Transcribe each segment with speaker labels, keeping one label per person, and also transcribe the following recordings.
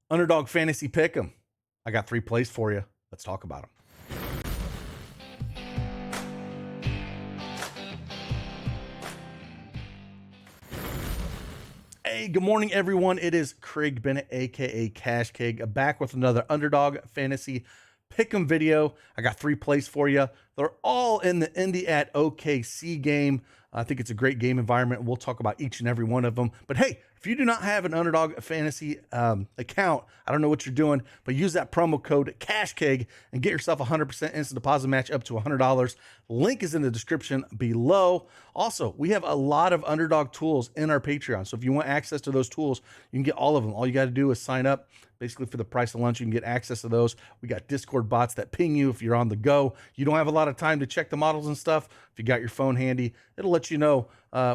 Speaker 1: Underdog Fantasy Pick'em. I got 3 plays for you. Let's talk about them. Hey, good morning, everyone. It is Craig Bennett, aka Cash Cake, back with another Underdog Fantasy Pick'em video. I got 3 plays for you. They're all in the Indy at OKC game. I think it's a great game environment. We'll talk about each and every one of them. But hey, if you do not have an Underdog Fantasy account, I don't know what you're doing, but use that promo code CashKeg and get yourself a 100% instant deposit match up to $100. Link is in the description below. Also, we have a lot of Underdog tools in our Patreon. So if you want access to those tools, you can get all of them. All you got to do is sign up. Basically, for the price of lunch, you can get access to those. We got Discord bots that ping you if you're on the go. You don't have a lot of time to check the models and stuff. If you got your phone handy, it'll let you know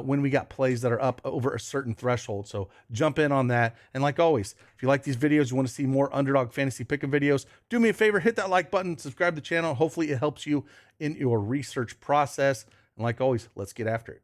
Speaker 1: when we got plays that are up over a certain threshold. So jump in on that. And like always, if you like these videos, you want to see more Underdog Fantasy Pick'em videos, do me a favor, hit that like button, subscribe to the channel. Hopefully it helps you in your research process. And like always, let's get after it.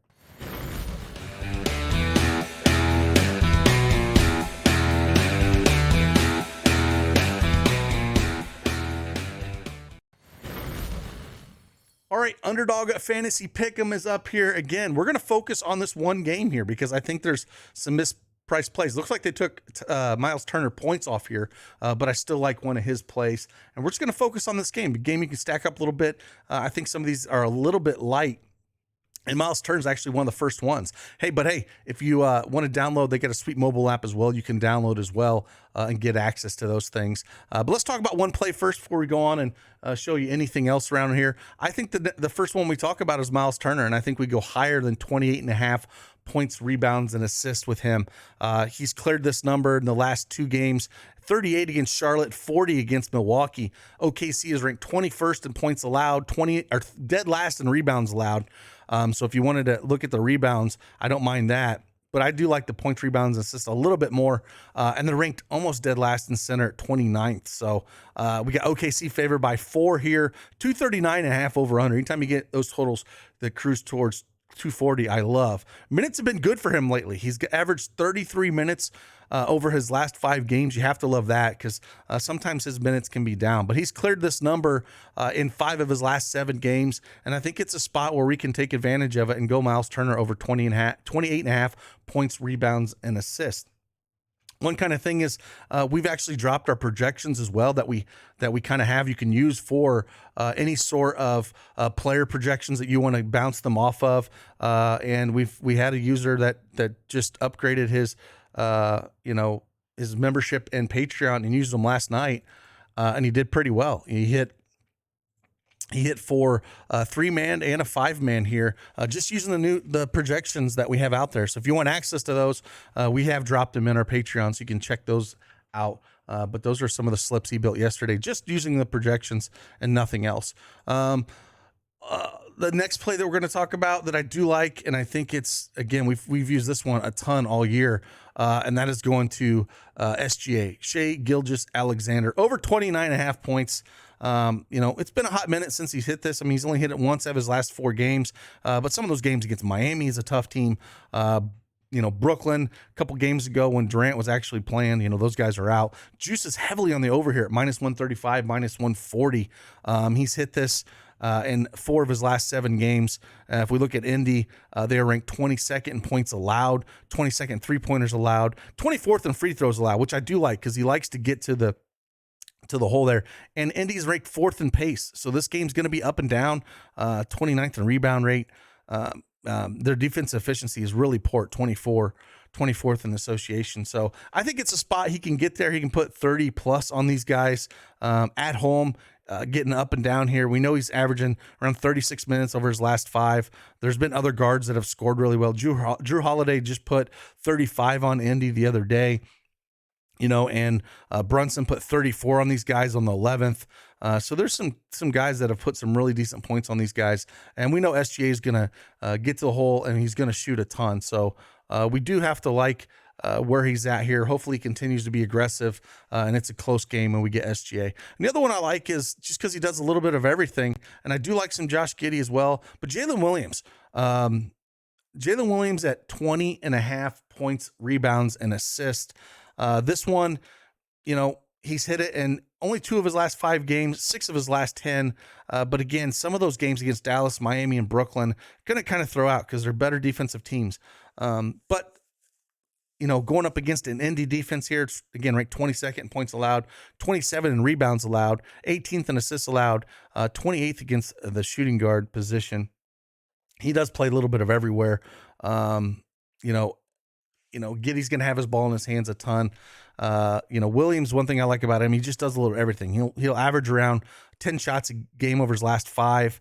Speaker 1: All right, Underdog Fantasy Pick'em is up here again. We're going to focus on this one game here because I think there's some mispriced plays. Looks like they took Miles Turner points off here, but I still like one of his plays. And we're just going to focus on this game. The game you can stack up a little bit. I think some of these are a little bit light. And Miles Turner's actually one of the first ones. Hey, if you want to download, they get a sweet mobile app as well. You can download as well and get access to those things. But let's talk about one play first before we go on and show you anything else around here. I think the first one we talk about is Miles Turner, and I think we go higher than 28.5 points, rebounds, and assists with him. He's cleared this number in the last 2 games. 38 against Charlotte, 40 against Milwaukee. OKC is ranked 21st in points allowed, dead last in rebounds allowed. So if you wanted to look at the rebounds, I don't mind that. But I do like the points, rebounds, and assists a little bit more. And they're ranked almost dead last in center at 29th. So we got OKC favored by 4 here. 239.5 over under. Anytime you get those totals that cruise towards 240, I love. Minutes have been good for him lately. He's averaged 33 minutes over his last 5 games. You have to love that because sometimes his minutes can be down. But he's cleared this number in 5 of his last 7 games, and I think it's a spot where we can take advantage of it and go Miles Turner over 28.5 points, rebounds, and assists. One kind of thing is we've actually dropped our projections as well that we kind of have. You can use for any sort of player projections that you want to bounce them off of. And we had a user that just upgraded his his membership and Patreon and used them last night, and he did pretty well. He hit for a 3-man and a 5-man here, just using the projections that we have out there. So if you want access to those, we have dropped them in our Patreon, so you can check those out. But those are some of the slips he built yesterday, just using the projections and nothing else. The next play that we're going to talk about that I do like, and I think it's, again, we've used this one a ton all year, and that is going to SGA, Shai Gilgeous-Alexander, over 29.5 points. It's been a hot minute since he's hit this. I mean, he's only hit it once out of his last 4 games, but some of those games against Miami is a tough team. Brooklyn a couple games ago when Durant was actually playing, those guys are out. Juice is heavily on the over here at -135, -140. He's hit this in 4 of his last 7 games. If we look at Indy, they are ranked 22nd in points allowed, 22nd in 3-pointers allowed, 24th in free throws allowed, which I do like because he likes to get to the hole there. And Indy's ranked 4th in pace. So this game's going to be up and down, 29th in rebound rate. Their defensive efficiency is really poor, 24th in association. So I think it's a spot he can get there. He can put 30 plus on these guys at home, getting up and down here. We know he's averaging around 36 minutes over his last 5. There's been other guards that have scored really well. Drew Holiday just put 35 on Indy the other day. And Brunson put 34 on these guys on the 11th. So there's some guys that have put some really decent points on these guys. And we know SGA is going to get to the hole and he's going to shoot a ton. So we do have to like where he's at here. Hopefully he continues to be aggressive and it's a close game and we get SGA. And the other one I like is just because he does a little bit of everything. And I do like some Josh Giddey as well. But Jalen Williams. Jalen Williams at 20.5 points, rebounds, and assists. This one, He's hit it in only 2 of his last 5 games, 6 of his last 10. But again, some of those games against Dallas, Miami, and Brooklyn going to kind of throw out because they're better defensive teams. But going up against an Indy defense here, it's again ranked 22nd in points allowed, 27 in rebounds allowed, 18th in assists allowed, 28th against the shooting guard position. He does play a little bit of everywhere. Giddey's going to have his ball in his hands a ton. Williams, one thing I like about him, he just does a little everything. He'll average around 10 shots a game over his last 5,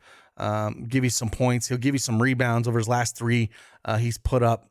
Speaker 1: give you some points. He'll give you some rebounds over his last 3. He's put up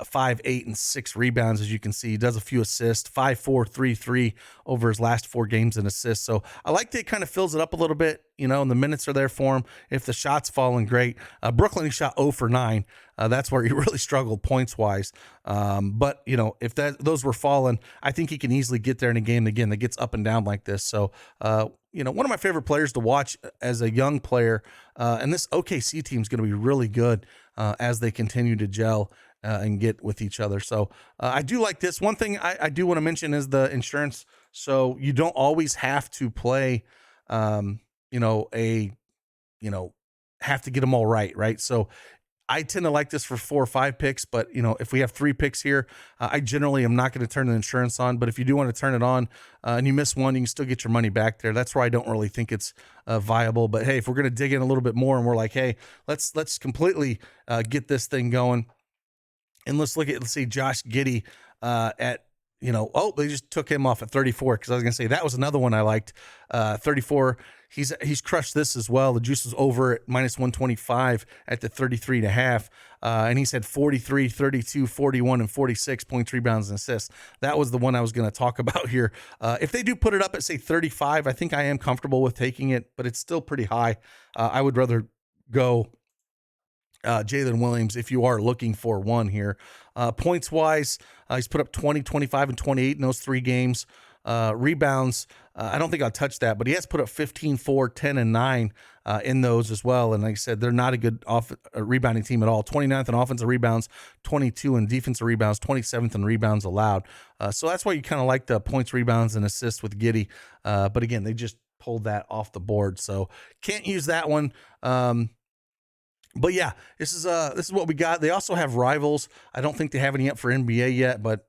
Speaker 1: 5, 8, and 6 rebounds, as you can see. He does a few assists, 5, 4, 3, 3 over his last 4 games in assists. So I like that it kind of fills it up a little bit, and the minutes are there for him. If the shot's falling, great. Brooklyn, he shot 0 for 9. That's where he really struggled points-wise. But, if those were falling, I think he can easily get there in a game, again, that gets up and down like this. So, one of my favorite players to watch as a young player, and this OKC team is going to be really good as they continue to gel and get with each other. So I do like this. One thing I do want to mention is the insurance. So you don't always have to play, have to get them all right? So I tend to like this for 4 or 5 picks, but if we have 3 picks here, I generally am not going to turn the insurance on. But if you do want to turn it on and you miss one, you can still get your money back there. That's where I don't really think it's viable. But hey, if we're going to dig in a little bit more and we're like, hey, let's completely get this thing going. And let's see Josh Giddey at, they just took him off at 34, because I was going to say that was another one I liked. 34, he's crushed this as well. The juice is over at -125 at the 33.5. And he's had 43, 32, 41, and 46 points, rebounds, and assists. That was the one I was going to talk about here. If they do put it up at, say, 35, I think I am comfortable with taking it, but it's still pretty high. I would rather go Jalen Williams if you are looking for one here. Points wise, he's put up 20, 25, and 28 in those 3 games. Rebounds, I don't think I'll touch that, but he has put up 15, 4, 10, and 9 in those as well. And like I said, they're not a good rebounding team at all. 29th in offensive rebounds, 22 in defensive rebounds, 27th in rebounds allowed. So that's why you kind of like the points, rebounds, and assists with Giddey. But again, they just pulled that off the board, so can't use that one. But yeah, this is what we got. They also have rivals. I don't think they have any up for NBA yet, but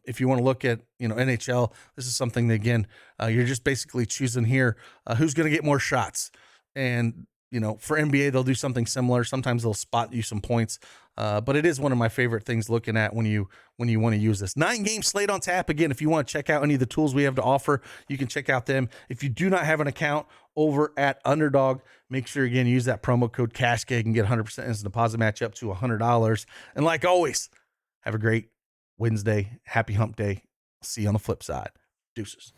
Speaker 1: if you want to look at NHL, this is something that, again, you're just basically choosing here who's going to get more shots. And for NBA, they'll do something similar. Sometimes they'll spot you some points. But it is one of my favorite things looking at when you want to use this. 9-game slate on tap. Again, if you want to check out any of the tools we have to offer, you can check out them. If you do not have an account over at Underdog, make sure, again, use that promo code CashGag and get 100% instant deposit match up to $100. And like always, have a great Wednesday. Happy hump day. See you on the flip side. Deuces.